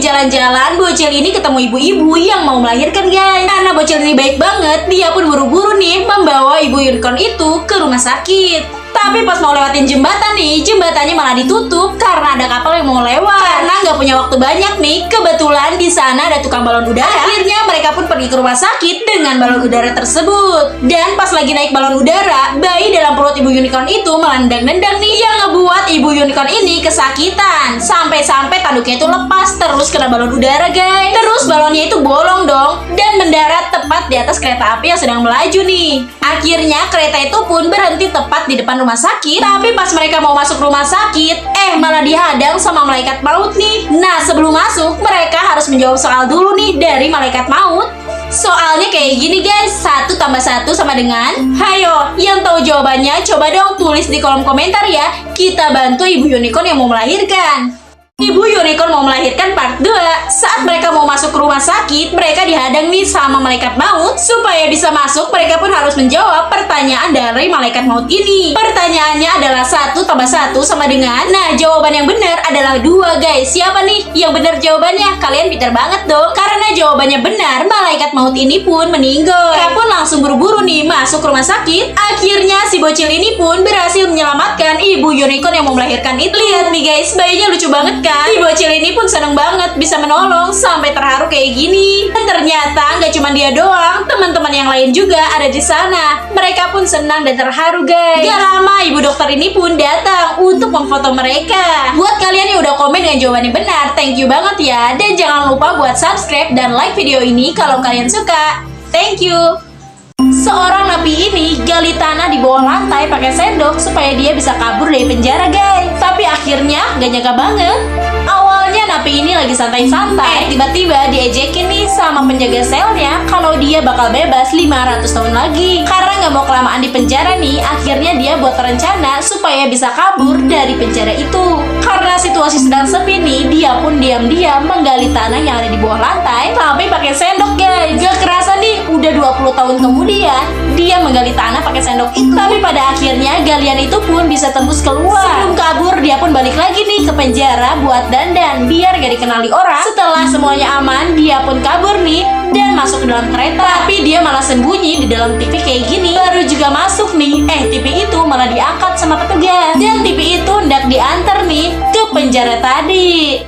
jalan-jalan, bocil ini ketemu ibu-ibu yang mau melahirkan guys. Karena bocil ini baik banget, dia pun buru-buru nih membawa ibu unicorn itu ke rumah sakit. Tapi pas mau lewatin jembatan nih, jembatannya malah ditutup karena ada kapal yang mau lewat. Karena nggak punya waktu banyak nih, kebetulan di sana ada tukang balon udara. Akhirnya mereka pun pergi ke rumah sakit dengan balon udara tersebut. Dan pas lagi naik balon udara, bayi dalam perut ibu unicorn itu melandang-nendang nih, yang ngebuat ibu unicorn ini kesakitan. Sampai-sampai tanduknya itu lepas terus kena balon udara guys. Terus balonnya itu bolong dong dan mendarat tepat di atas kereta api yang sedang melaju nih. Akhirnya kereta itu pun berhenti tepat di depan rumah sakit. Tapi pas mereka mau masuk rumah sakit, malah dihadang sama malaikat maut nih. Nah, sebelum masuk, mereka harus menjawab soal dulu nih dari malaikat maut. Soalnya kayak gini guys, 1 tambah 1 sama dengan. Hayo, yang tahu jawabannya coba dong tulis di kolom komentar ya. Kita bantu ibu unicorn yang mau melahirkan. Ibu unicorn mau melahirkan part 2. Saat mereka mau masuk ke rumah sakit, mereka dihadang nih sama malaikat maut. Supaya bisa masuk, mereka pun harus menjawab pertanyaan dari malaikat maut ini. Pertanyaannya adalah 1 tambah 1 sama dengan. Nah, jawaban yang benar adalah 2 guys. Siapa nih yang benar jawabannya? Kalian pintar banget dong. Karena jawabannya benar, malaikat maut ini pun meninggal. Mereka pun langsung buru-buru nih masuk ke rumah sakit. Akhirnya si bocil ini pun berhasil menyelamatkan ibu unicorn yang mau melahirkan itu. Lihat nih guys, bayinya lucu banget kan? Si bocil ini pun seneng banget bisa menolong sampai terharu kayak gini. Dan ternyata nggak cuma dia doang, teman-teman yang lain juga ada di sana. Mereka pun senang dan terharu guys. Gak lama ibu dokter ini pun datang untuk memfoto mereka. Buat kalian yang udah komen dengan jawabannya benar, thank you banget ya. Dan jangan lupa buat subscribe dan like video ini kalau kalian suka. Thank you. Seorang napi ini gali tanah di bawah lantai pakai sendok supaya dia bisa kabur dari penjara guys. Tapi akhirnya gak nyangka banget. Awalnya napi ini lagi santai-santai, tiba-tiba diejekin nih sama penjaga selnya kalau dia bakal bebas 500 tahun lagi. Karena gak mau kelamaan di penjara nih, akhirnya dia buat rencana supaya bisa kabur dari penjara itu. Karena situasi sedang sepi nih, dia pun diam-diam menggali tanah yang ada di bawah lantai tapi pakai sendok guys. Gak kerasa nih, udah 20 tahun kemudian dia menggali tanah pakai sendok itu. Tapi pada akhirnya galian itu pun bisa tembus keluar. Sebelum kabur, dia pun balik lagi nih ke penjara buat dandan biar gak dikenali orang. Setelah semuanya aman, dia pun kabur nih dan masuk ke dalam kereta. Tapi dia malah sembunyi di dalam TV kayak gini. Baru juga masuk nih, TV itu malah diangkat sama petugas. Dan TV itu hendak diantar nih ke penjara tadi.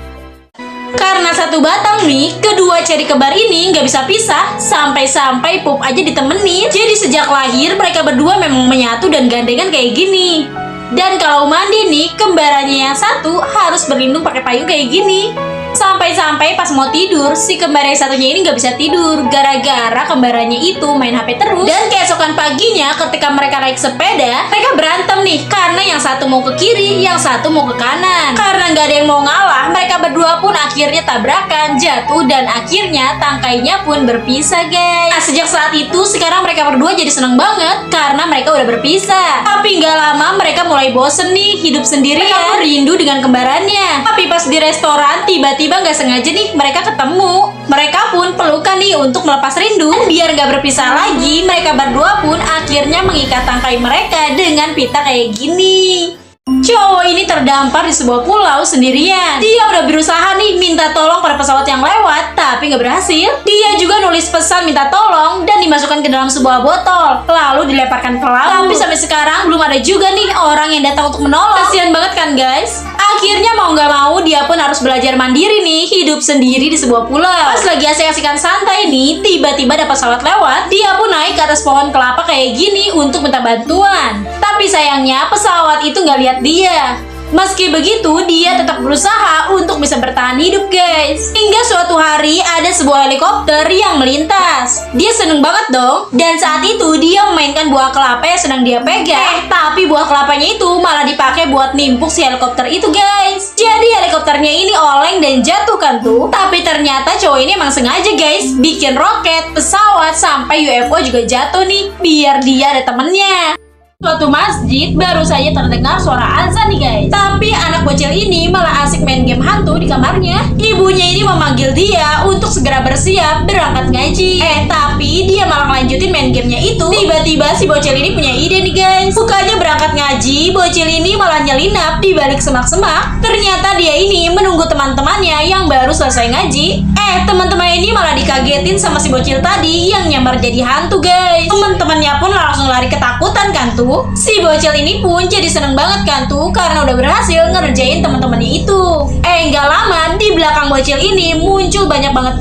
Karena satu batang nih, kedua ceri kembar ini nggak bisa pisah. Sampai-sampai pup aja ditemenin. Jadi sejak lahir mereka berdua memang menyatu dan gandengan kayak gini. Dan kalau mandi nih, kembarannya yang satu harus berlindung pakai payung kayak gini. Sampai-sampai pas mau tidur, si kembar yang satunya ini nggak bisa tidur gara-gara kembarannya itu main HP terus. Dan keesokan paginya ketika mereka naik sepeda, mereka berantem nih karena yang satu mau ke kiri, yang satu mau ke kanan. Karena nggak ada yang mau ngalah, mereka berdua pun akhirnya tabrakan, jatuh, dan akhirnya tangkainya pun berpisah guys. Nah, sejak saat itu sekarang mereka berdua jadi seneng banget karena mereka udah berpisah. Tapi nggak lama mereka mulai bosen nih hidup sendirian. Mereka pun rindu dengan kembarannya. Tapi pas di restoran tiba-tiba nggak sengaja nih mereka ketemu. Mereka pun pelukan nih untuk melepas rindu. Dan biar nggak berpisah lagi, mereka berdua pun akhirnya mengikat tangkai mereka dengan pita kayak gini. Cowok ini terdampar di sebuah pulau sendirian. Dia udah berusaha nih minta tolong pada pesawat yang lewat, tapi nggak berhasil. Dia juga nulis pesan minta tolong dan dimasukkan ke dalam sebuah botol, lalu dilemparkan ke laut. Tapi sampai sekarang belum ada juga nih orang yang datang untuk menolong. Kasian banget kan guys. Akhirnya mau nggak mau dia pun harus belajar mandiri nih, hidup sendiri di sebuah pulau. Pas lagi asik-asikan santai nih, tiba-tiba ada pesawat lewat. Dia pun naik ke atas pohon kelapa kayak gini untuk minta bantuan. Tapi sayangnya pesawat itu nggak lihat dia. Meski begitu, dia tetap berusaha untuk bisa bertahan hidup guys. Hingga suatu hari ada sebuah helikopter yang melintas. Dia seneng banget dong. Dan saat itu dia memainkan buah kelapa yang sedang dia pegang. Tapi buah kelapanya itu malah dipakai buat nimpuk si helikopter itu guys. Jadi helikopternya ini oleng dan jatuh kan tuh. Tapi ternyata cowok ini emang sengaja guys bikin roket, pesawat, sampai UFO juga jatuh nih biar dia ada temennya. Suatu masjid baru saja terdengar suara azan nih guys. Tapi anak bocil ini malah asik main game hantu di kamarnya. Ibunya ini memanggil dia untuk segera bersiap berangkat ngaji. Tapi dia malah lanjutin main gamenya itu. Tiba-tiba si bocil ini punya ide nih guys. Bukannya berangkat ngaji, bocil ini malah nyelinap di balik semak-semak. Ternyata dia ini menunggu teman-temannya yang baru selesai ngaji. Teman-teman ini malah dikagetin sama si bocil tadi yang nyamar jadi hantu guys. Teman-temannya pun langsung lari ketakutan kan tuh. Si bocil ini pun jadi seneng banget kan tuh karena udah berhasil ngerjain teman-temannya itu. Nggak lama di belakang bocil ini muncul banyak banget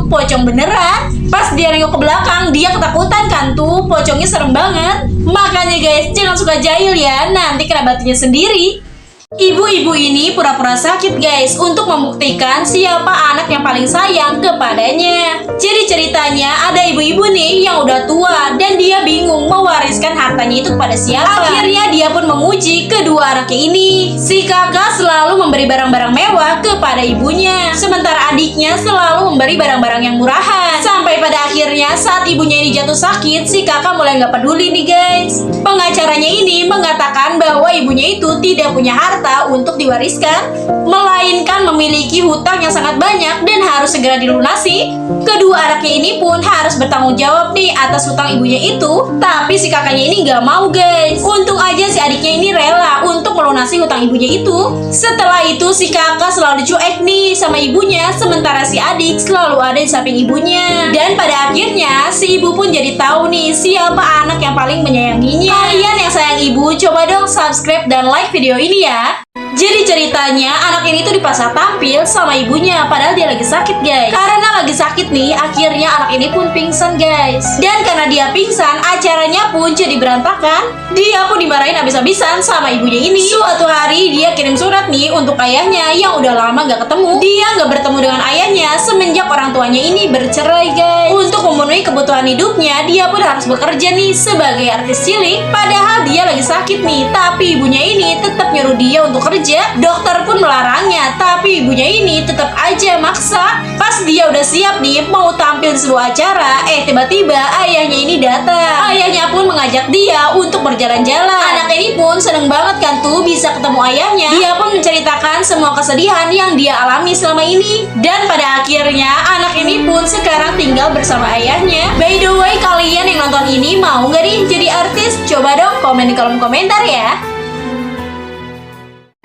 pocong beneran. Pas dia nengok ke belakang, dia ketakutan kan tuh. Pocongnya serem banget. Makanya guys, jangan suka jahil ya, nanti kena batunya sendiri. Ibu-ibu ini pura-pura sakit guys untuk membuktikan siapa anak yang paling sayang kepadanya. Jadi ceritanya ada ibu-ibu nih yang udah tua dan dia bingung mewariskan hartanya itu kepada siapa. Akhirnya dia pun menguji kedua anaknya ini. Si kakak selalu memberi barang-barang mewah kepada ibunya, sementara adiknya selalu memberi barang-barang yang murahan. Sampai pada akhirnya saat ibunya ini jatuh sakit, si kakak mulai nggak peduli nih guys. Pengacaranya ini mengatakan bahwa ibunya itu tidak punya harta untuk diwariskan, melainkan memiliki hutang yang sangat banyak dan harus segera dilunasi. Kedua anaknya ini pun harus bertanggung jawab nih atas hutang ibunya itu. Tapi si kakaknya ini gak mau guys. Untung aja si adiknya ini rela untuk melunasi hutang ibunya itu. Setelah itu si kakak selalu dicuek nih sama ibunya, sementara si adik selalu ada di samping ibunya. Dan pada akhirnya si ibu pun jadi tahu nih siapa anak yang paling menyayanginya. Kalian yang sayang ibu, coba dong subscribe dan like video ini ya. Jadi ceritanya anak ini tuh dipaksa tampil sama ibunya padahal dia lagi sakit guys. Karena lagi sakit nih, akhirnya anak ini pun pingsan guys. Dan karena dia pingsan, acaranya pun jadi berantakan. Dia pun dimarahin habis-habisan sama ibunya ini. Suatu hari dia kirim surat nih untuk ayahnya yang udah lama gak ketemu. Dia gak bertemu dengan ayahnya semenjak orang tuanya ini bercerai guys. Untuk memenuhi kebutuhan hidupnya, dia pun harus bekerja nih sebagai artis cilik. Padahal dia lagi sakit nih, tapi ibunya ini tetap nyuruh dia untuk kerja. Dokter pun melarangnya, tapi ibunya ini tetap aja maksa. Pas dia udah siap nih mau tampil di sebuah acara, tiba-tiba ayahnya ini datang. Ayahnya pun mengajak dia untuk berjalan-jalan. Anak ini pun seneng banget kan tuh bisa ketemu ayahnya. Dia pun menceritakan semua kesedihan yang dia alami selama ini. Dan pada akhirnya anak ini pun sekarang tinggal bersama ayahnya. By the way, kalian yang nonton ini mau nggak nih jadi artis? Coba dong komen di kolom komentar ya.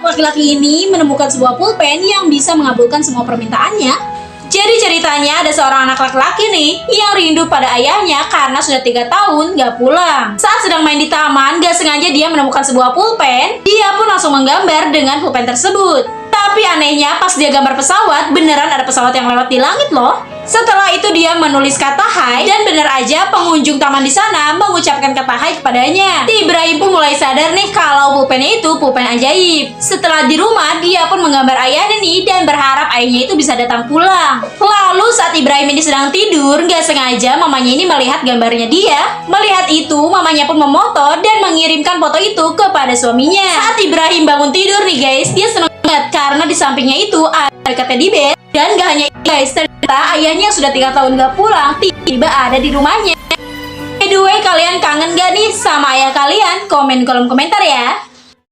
Laki-laki ini menemukan sebuah pulpen yang bisa mengabulkan semua permintaannya. Jadi ceritanya ada seorang anak laki-laki nih yang rindu pada ayahnya karena sudah 3 tahun gak pulang. Saat sedang main di taman, gak sengaja dia menemukan sebuah pulpen. Dia pun langsung menggambar dengan pulpen tersebut. Tapi anehnya pas dia gambar pesawat, beneran ada pesawat yang lewat di langit loh. Setelah itu dia menulis kata hai dan bener aja pengunjung taman di sana mengucapkan kata hai kepadanya. Ibrahim pun mulai sadar nih kalau pulpennya itu pulpen ajaib. Setelah di rumah dia pun menggambar ayahnya nih dan berharap ayahnya itu bisa datang pulang. Lalu saat Ibrahim ini sedang tidur, gak sengaja mamanya ini melihat gambarnya dia. Melihat itu mamanya pun memoto dan mengirimkan foto itu kepada suaminya. Saat Ibrahim bangun tidur nih guys, dia senang banget karena di sampingnya itu ada teddy bear. Dan gak hanya itu guys, ternyata ayahnya sudah 3 tahun gak pulang tiba-tiba ada di rumahnya. By the way, kalian kangen gak nih sama ayah kalian? Komen di kolom komentar ya.